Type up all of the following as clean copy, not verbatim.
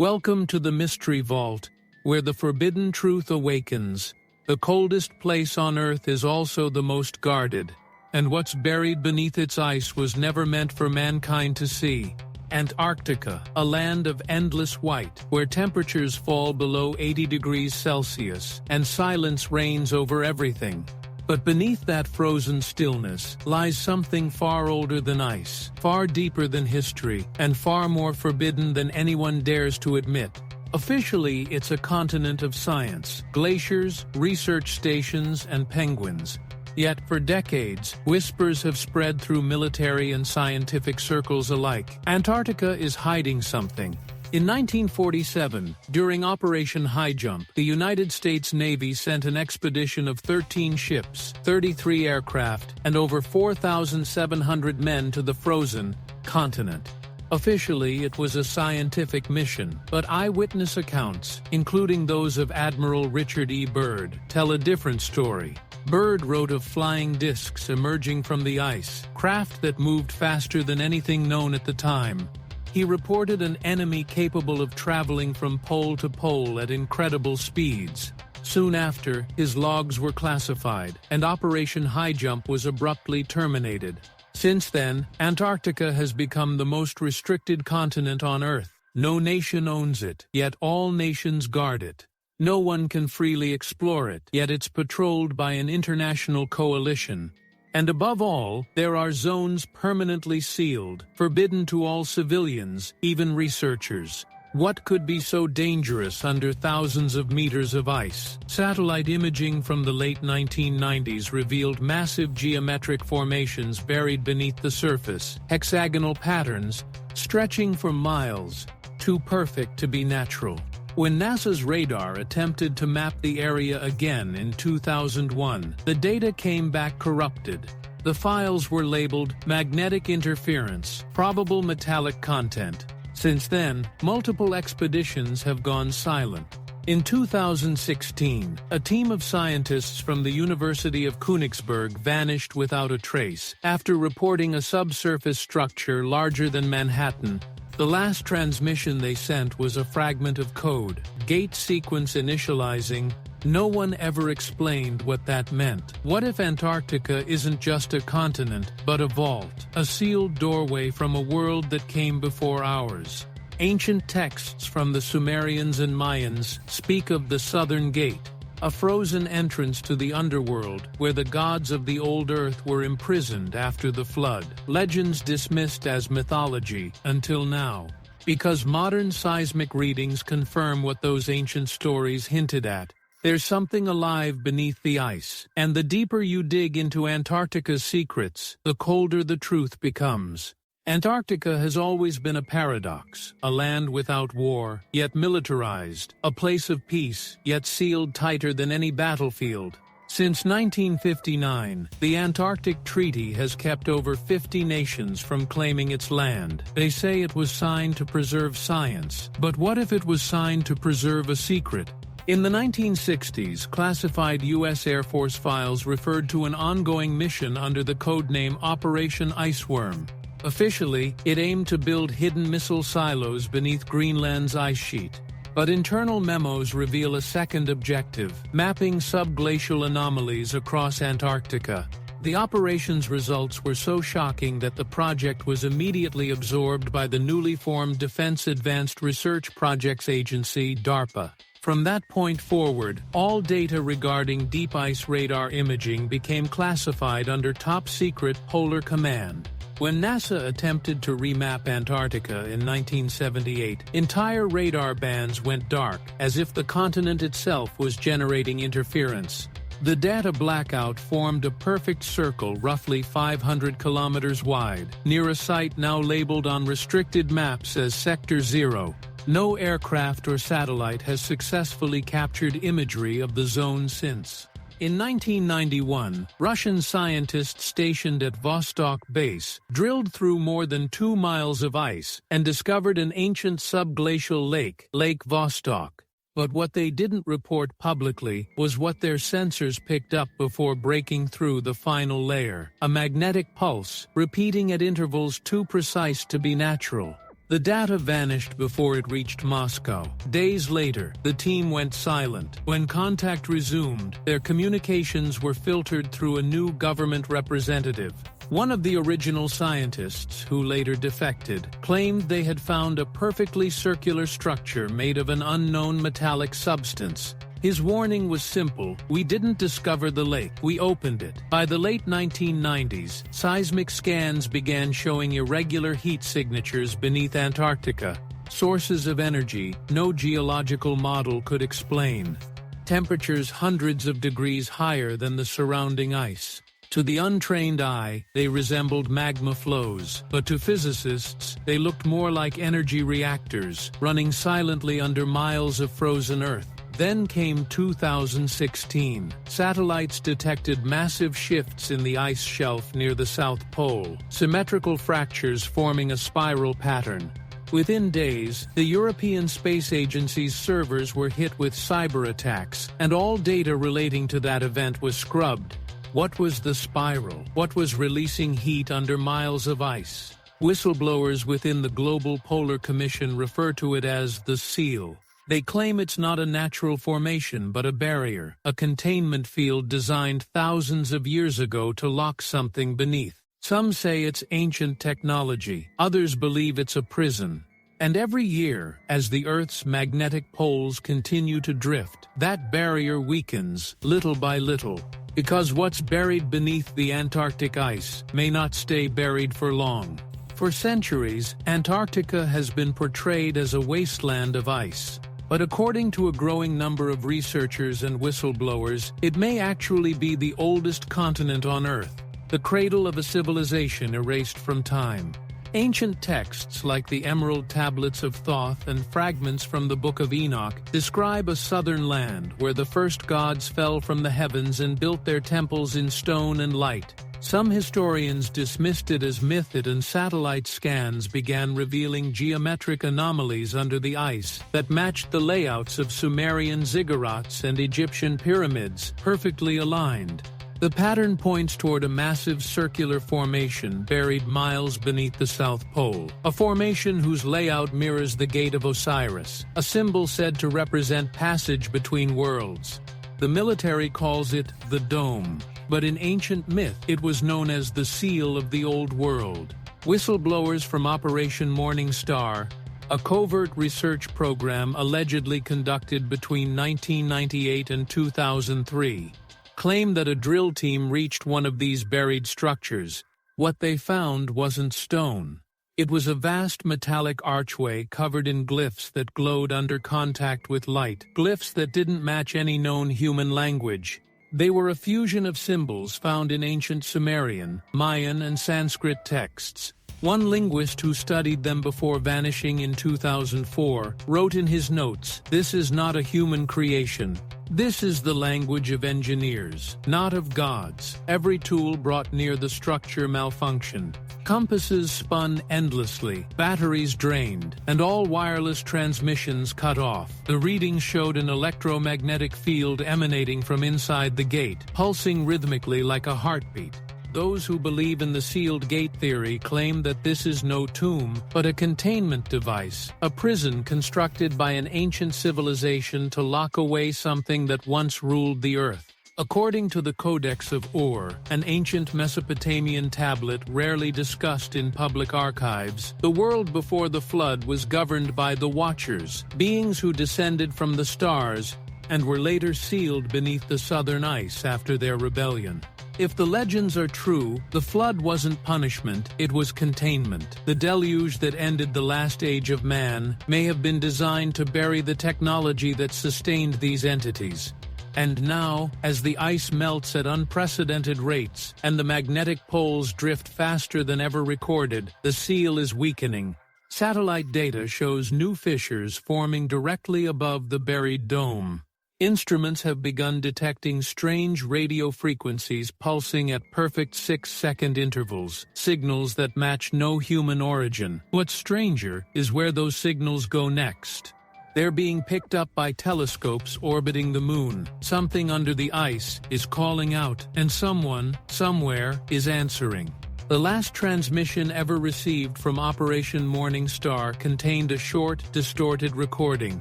Welcome to the Mystery Vault, where the forbidden truth awakens. The coldest place on Earth is also the most guarded, and what's buried beneath its ice was never meant for mankind to see. Antarctica, a land of endless white, where temperatures fall below 80 degrees Celsius, and silence reigns over everything. But beneath that frozen stillness lies something far older than ice, far deeper than history, and far more forbidden than anyone dares to admit. Officially, it's a continent of science, glaciers, research stations, and penguins. Yet, for decades, whispers have spread through military and scientific circles alike. Antarctica is hiding something. In 1947, during Operation Highjump, the United States Navy sent an expedition of 13 ships, 33 aircraft, and over 4,700 men to the frozen continent. Officially, it was a scientific mission, but eyewitness accounts, including those of Admiral Richard E. Byrd, tell a different story. Byrd wrote of flying discs emerging from the ice, craft that moved faster than anything known at the time. He reported an enemy capable of traveling from pole to pole at incredible speeds. Soon after, his logs were classified, and Operation Highjump was abruptly terminated. Since then, Antarctica has become the most restricted continent on Earth. No nation owns it, yet all nations guard it. No one can freely explore it, yet it's patrolled by an international coalition. And above all, there are zones permanently sealed, forbidden to all civilians, even researchers. What could be so dangerous under thousands of meters of ice? Satellite imaging from the late 1990s revealed massive geometric formations buried beneath the surface, hexagonal patterns, stretching for miles, too perfect to be natural. When NASA's radar attempted to map the area again in 2001, the data came back corrupted. The files were labeled magnetic interference, probable metallic content. Since then, multiple expeditions have gone silent. In 2016, a team of scientists from the University of Königsberg vanished without a trace, after reporting a subsurface structure larger than Manhattan. The last transmission they sent was a fragment of code, gate sequence initializing. No one ever explained what that meant. What if Antarctica isn't just a continent, but a vault, a sealed doorway from a world that came before ours? Ancient texts from the Sumerians and Mayans speak of the Southern Gate, a frozen entrance to the underworld where the gods of the old Earth were imprisoned after the flood. Legends dismissed as mythology until now, because modern seismic readings confirm what those ancient stories hinted at. There's something alive beneath the ice, and the deeper you dig into Antarctica's secrets, the colder the truth becomes. Antarctica has always been a paradox, a land without war, yet militarized, a place of peace, yet sealed tighter than any battlefield. Since 1959, the Antarctic Treaty has kept over 50 nations from claiming its land. They say it was signed to preserve science, but what if it was signed to preserve a secret? In the 1960s, classified U.S. Air Force files referred to an ongoing mission under the codename Operation Iceworm. Officially, it aimed to build hidden missile silos beneath Greenland's ice sheet. But internal memos reveal a second objective: mapping subglacial anomalies across Antarctica. The operation's results were so shocking that the project was immediately absorbed by the newly formed Defense Advanced Research Projects Agency, DARPA. From that point forward, all data regarding deep ice radar imaging became classified under top-secret Polar Command. When NASA attempted to remap Antarctica in 1978, entire radar bands went dark, as if the continent itself was generating interference. The data blackout formed a perfect circle roughly 500 kilometers wide, near a site now labeled on restricted maps as Sector 0. No aircraft or satellite has successfully captured imagery of the zone since. In 1991, Russian scientists stationed at Vostok Base drilled through more than 2 miles of ice and discovered an ancient subglacial lake, Lake Vostok. But what they didn't report publicly was what their sensors picked up before breaking through the final layer: a magnetic pulse, repeating at intervals too precise to be natural. The data vanished before it reached Moscow. Days later, the team went silent. When contact resumed, their communications were filtered through a new government representative. One of the original scientists, who later defected, claimed they had found a perfectly circular structure made of an unknown metallic substance. His warning was simple: we didn't discover the lake, we opened it. By the late 1990s, seismic scans began showing irregular heat signatures beneath Antarctica, sources of energy no geological model could explain. Temperatures hundreds of degrees higher than the surrounding ice. To the untrained eye, they resembled magma flows, but to physicists, they looked more like energy reactors, running silently under miles of frozen Earth. Then came 2016. Satellites detected massive shifts in the ice shelf near the South Pole, symmetrical fractures forming a spiral pattern. Within days, the European Space Agency's servers were hit with cyber attacks, and all data relating to that event was scrubbed. What was the spiral? What was releasing heat under miles of ice? Whistleblowers within the Global Polar Commission refer to it as the seal. They claim it's not a natural formation but a barrier, a containment field designed thousands of years ago to lock something beneath. Some say it's ancient technology, others believe it's a prison. And every year, as the Earth's magnetic poles continue to drift, that barrier weakens, little by little. Because what's buried beneath the Antarctic ice may not stay buried for long. For centuries, Antarctica has been portrayed as a wasteland of ice. But according to a growing number of researchers and whistleblowers, it may actually be the oldest continent on Earth, the cradle of a civilization erased from time. Ancient texts like the Emerald Tablets of Thoth and fragments from the Book of Enoch describe a southern land where the first gods fell from the heavens and built their temples in stone and light. Some historians dismissed it as myth, and satellite scans began revealing geometric anomalies under the ice that matched the layouts of Sumerian ziggurats and Egyptian pyramids, perfectly aligned. The pattern points toward a massive circular formation buried miles beneath the South Pole, a formation whose layout mirrors the Gate of Osiris, a symbol said to represent passage between worlds. The military calls it the Dome, but in ancient myth it was known as the Seal of the Old World. Whistleblowers from Operation Morning Star, a covert research program allegedly conducted between 1998 and 2003, claim that a drill team reached one of these buried structures. What they found wasn't stone. It was a vast metallic archway covered in glyphs that glowed under contact with light, glyphs that didn't match any known human language. They were a fusion of symbols found in ancient Sumerian, Mayan, and Sanskrit texts. One linguist who studied them before vanishing in 2004 wrote in his notes, "This is not a human creation. This is the language of engineers, not of gods." Every tool brought near the structure malfunctioned. Compasses spun endlessly, batteries drained, and all wireless transmissions cut off. The readings showed an electromagnetic field emanating from inside the gate, pulsing rhythmically like a heartbeat. Those who believe in the sealed gate theory claim that this is no tomb, but a containment device, a prison constructed by an ancient civilization to lock away something that once ruled the earth. According to the Codex of Ur, an ancient Mesopotamian tablet rarely discussed in public archives, the world before the flood was governed by the Watchers, beings who descended from the stars and were later sealed beneath the southern ice after their rebellion. If the legends are true, the flood wasn't punishment, it was containment. The deluge that ended the last age of man may have been designed to bury the technology that sustained these entities. And now, as the ice melts at unprecedented rates and the magnetic poles drift faster than ever recorded, the seal is weakening. Satellite data shows new fissures forming directly above the buried dome. Instruments have begun detecting strange radio frequencies pulsing at perfect 6-second intervals, signals that match no human origin. What's stranger is where those signals go next. They're being picked up by telescopes orbiting the moon. Something under the ice is calling out, and someone, somewhere, is answering. The last transmission ever received from Operation Morning Star contained a short, distorted recording.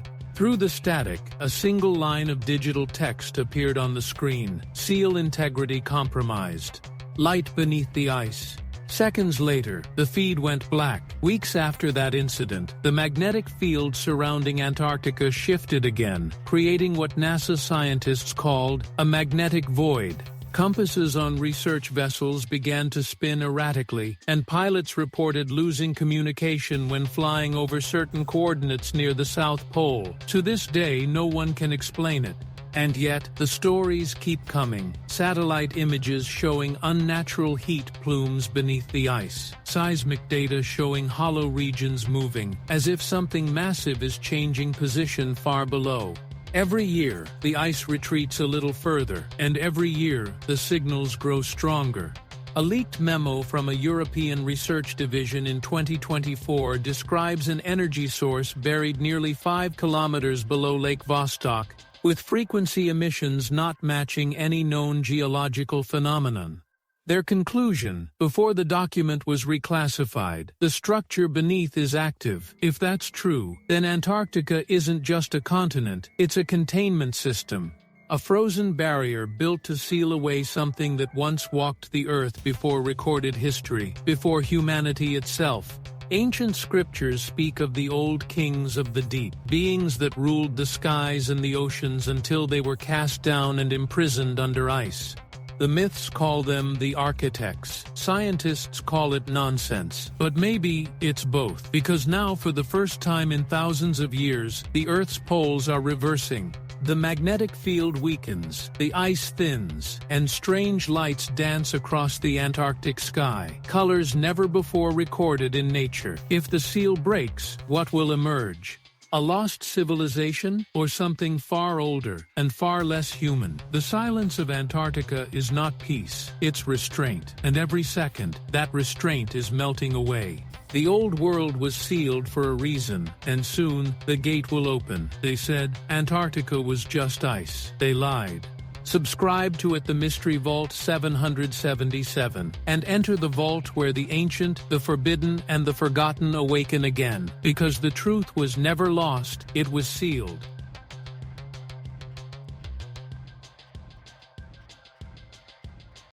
Through the static, a single line of digital text appeared on the screen: "Seal integrity compromised. Light beneath the ice." Seconds later, the feed went black. Weeks after that incident, the magnetic field surrounding Antarctica shifted again, creating what NASA scientists called a magnetic void. Compasses on research vessels began to spin erratically, and pilots reported losing communication when flying over certain coordinates near the South Pole. To this day, no one can explain it. And yet, the stories keep coming. Satellite images showing unnatural heat plumes beneath the ice. Seismic data showing hollow regions moving, as if something massive is changing position far below. Every year, the ice retreats a little further, and every year, the signals grow stronger. A leaked memo from a European research division in 2024 describes an energy source buried nearly 5 kilometers below Lake Vostok, with frequency emissions not matching any known geological phenomenon. Their conclusion, before the document was reclassified: the structure beneath is active. If that's true, then Antarctica isn't just a continent, it's a containment system. A frozen barrier built to seal away something that once walked the earth before recorded history, before humanity itself. Ancient scriptures speak of the old kings of the deep, beings that ruled the skies and the oceans until they were cast down and imprisoned under ice. The myths call them the architects. Scientists call it nonsense. But maybe it's both, because now, for the first time in thousands of years, the Earth's poles are reversing. The magnetic field weakens, the ice thins, and strange lights dance across the Antarctic sky, colors never before recorded in nature. If the seal breaks, what will emerge? A lost civilization, or something far older and far less human? The silence of Antarctica is not peace, it's restraint, and every second, that restraint is melting away. The old world was sealed for a reason, and soon, the gate will open. They said Antarctica was just ice. They lied. Subscribe to The Mystery Vault 777, and enter the vault where the ancient, the forbidden, and the forgotten awaken again. Because the truth was never lost, it was sealed.